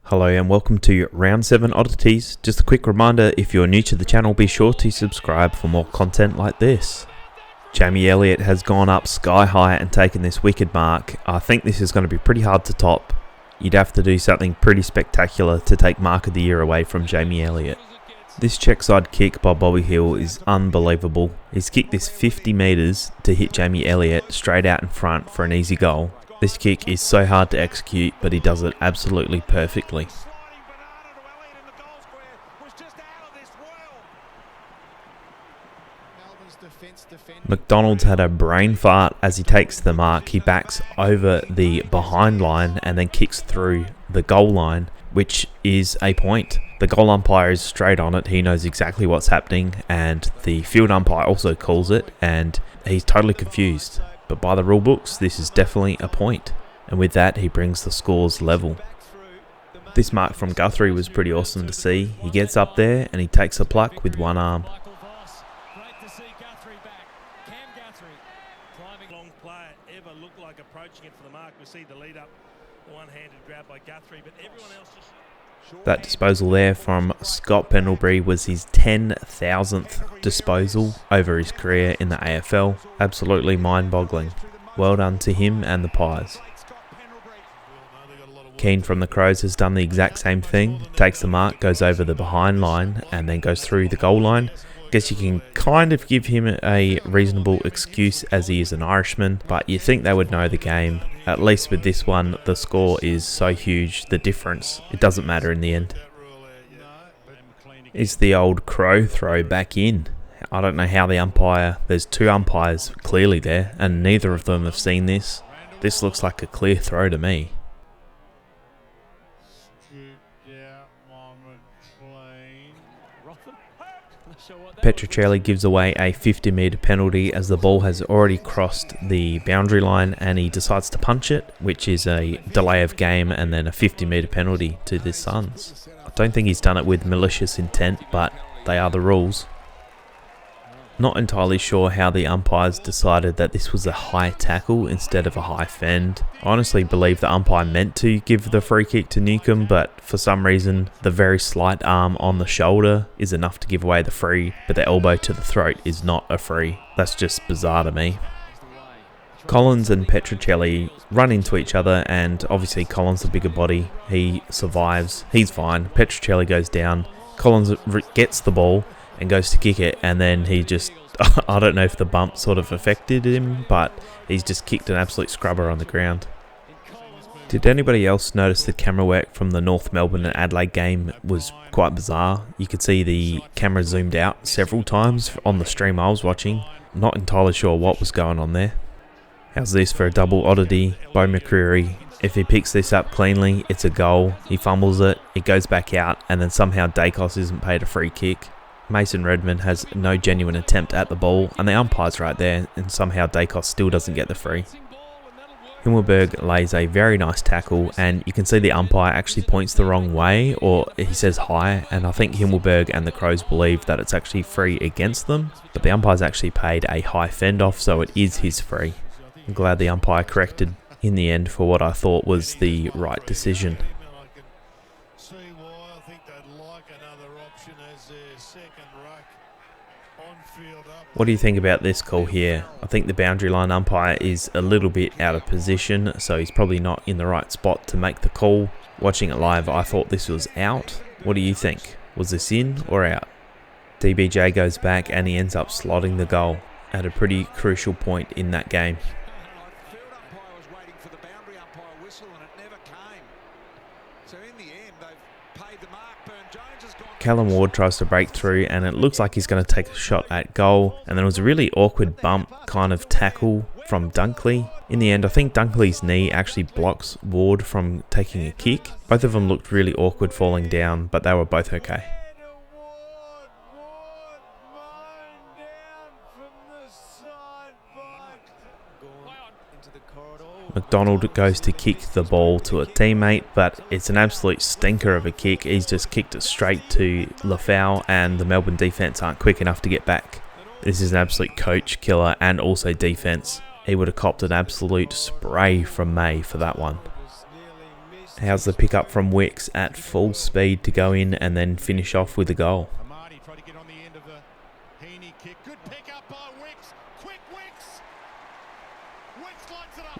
Hello and welcome to Round 7 Oddities. Just a quick reminder, if you're new to the channel, be sure to subscribe for more content like this. Jamie Elliott has gone up sky high and taken this wicked mark. I think this is going to be pretty hard to top. You'd have to do something pretty spectacular to take Mark of the Year away from Jamie Elliott. This checkside kick by Bobby Hill is unbelievable. He's kicked this 50 metres to hit Jamie Elliott straight out in front for an easy goal. This kick is so hard to execute, but he does it absolutely perfectly. McDonald's had a brain fart as he takes the mark. He backs over the behind line and then kicks through the goal line, which is a point. The goal umpire is straight on it. He knows exactly what's happening, and the field umpire also calls it, and he's totally confused. But by the rule books, this is definitely a point. And with that, he brings the scores level. This mark from Guthrie was pretty awesome to see. He gets up there and he takes a pluck with one arm. That disposal there from Scott Pendlebury was his 10,000th disposal over his career in the AFL. Absolutely mind-boggling. Well done to him and the Pies. Keane from the Crows has done the exact same thing. Takes the mark, goes over the behind line and then goes through the goal line. Guess you can kind of give him a reasonable excuse as he is an Irishman, but you think they would know the game. At least with this one, the score is so huge, the difference, it doesn't matter in the end. Is the old Crow throw back in? I don't know how the umpire, there's two umpires clearly there, and neither of them have seen this. This looks like a clear throw to me. Petruccelli gives away a 50-metre penalty as the ball has already crossed the boundary line and he decides to punch it, which is a delay of game and then a 50-metre penalty to the Suns. I don't think he's done it with malicious intent, but they are the rules. Not entirely sure how the umpires decided that this was a high tackle instead of a high fend. I honestly believe the umpire meant to give the free kick to Newcombe, but for some reason the very slight arm on the shoulder is enough to give away the free, but the elbow to the throat is not a free. That's just bizarre to me. Collins and Petruccelli run into each other, and obviously Collins the bigger body. He survives. He's fine. Petruccelli goes down. Collins gets the ball and goes to kick it, and then he just, I don't know if the bump sort of affected him, but he's just kicked an absolute scrubber on the ground. Did anybody else notice the camera work from the North Melbourne and Adelaide game was quite bizarre? You could see the camera zoomed out several times on the stream I was watching. Not entirely sure what was going on there. How's this for a double oddity? Bo McCreary, if he picks this up cleanly, it's a goal. He fumbles it, it goes back out, and then somehow Dacos isn't paid a free kick. Mason Redman has no genuine attempt at the ball, and the umpire's right there, and somehow Dacos still doesn't get the free. Himmelberg lays a very nice tackle, and you can see the umpire actually points the wrong way, or he says high, and I think Himmelberg and the Crows believe that it's actually free against them, but the umpire's actually paid a high fend off, so it is his free. I'm glad the umpire corrected in the end for what I thought was the right decision. What do you think about this call here? I think the boundary line umpire is a little bit out of position, so he's probably not in the right spot to make the call. Watching it live, I thought this was out. What do you think? Was this in or out? DBJ goes back and he ends up slotting the goal at a pretty crucial point in that game. Callum Ward tries to break through and it looks like he's going to take a shot at goal, and then it was a really awkward bump kind of tackle from Dunkley. In the end, I think Dunkley's knee actually blocks Ward from taking a kick. Both of them looked really awkward falling down, but they were both okay. McDonald goes to kick the ball to a teammate, but it's an absolute stinker of a kick. He's just kicked it straight to Lafau, and the Melbourne defence aren't quick enough to get back. This is an absolute coach killer and also defence. He would have copped an absolute spray from May for that one. How's the pickup from Wicks at full speed to go in and then finish off with a goal?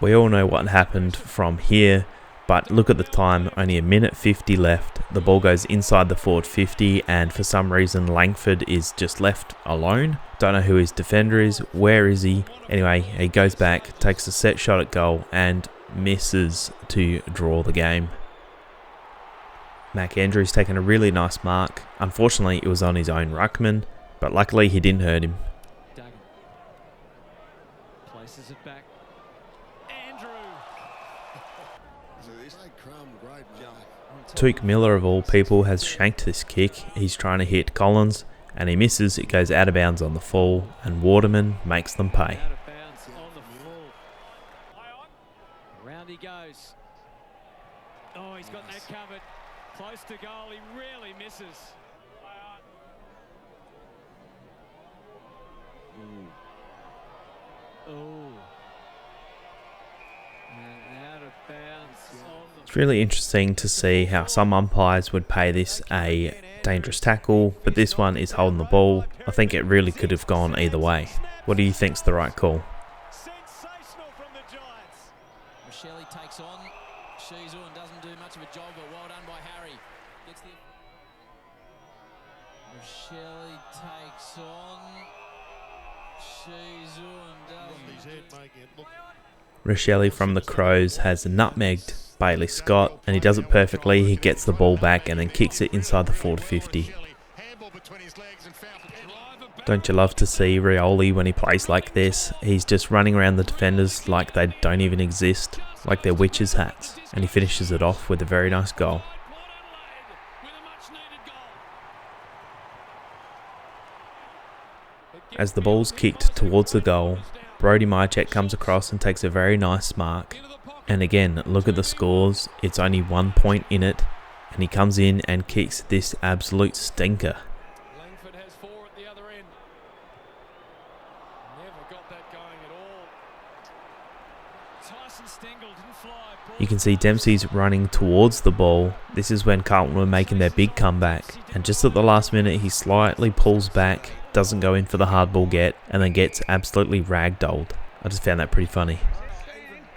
We all know what happened from here, but look at the time, only a minute 50 left. The ball goes inside the forward 50 and for some reason Langford is just left alone. Don't know who his defender is, where is he? Anyway, he goes back, takes a set shot at goal and misses to draw the game. Mac Andrews taking a really nice mark. Unfortunately, it was on his own ruckman, but luckily he didn't hurt him. Places it back. Andrew. Took Miller of all people has shanked this kick. He's trying to hit Collins and he misses. It goes out of bounds on the full and Waterman makes them pay. Out of bounds on the full. Round he goes. Oh, he's got that covered. Close to goal. He really misses. Oh. And out of bounds. It's really interesting to see how some umpires would pay this a dangerous tackle, but this one is holding the ball. I think it really could have gone either way. What do you think's the right call? Sensational from the Giants. Rochelle takes on Shizu and doesn't do much of a job, but well done by Harry. Gets the Rochelle takes on Shizu and doesn't. Rochelle from the Crows has nutmegged Bailey Scott and he does it perfectly. He gets the ball back and then kicks it inside the forward 50. Don't you love to see Rioli when he plays like this? He's just running around the defenders like they don't even exist, like they're witches' hats, and he finishes it off with a very nice goal. As the ball's kicked towards the goal, Brody Mychek comes across and takes a very nice mark. And again, look at the scores, it's only 1 point in it, and he comes in and kicks this absolute stinker. Langford has 4 at the other end. Never got that going at all. Tyson Stengel didn't fly. You can see Dempsey's running towards the ball. This is when Carlton were making their big comeback. And just at the last minute, he slightly pulls back, doesn't go in for the hard ball get, and then gets absolutely ragdolled. I just found that pretty funny.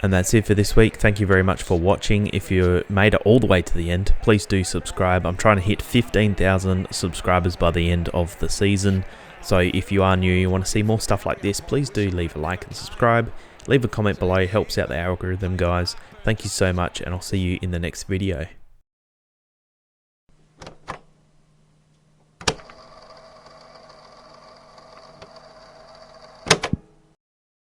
And that's it for this week. Thank you very much for watching. If you made it all the way to the end, please do subscribe. I'm trying to hit 15,000 subscribers by the end of the season. So if you are new, you want to see more stuff like this, please do leave a like and subscribe. Leave a comment below, helps out the algorithm, guys. Thank you so much, and I'll see you in the next video.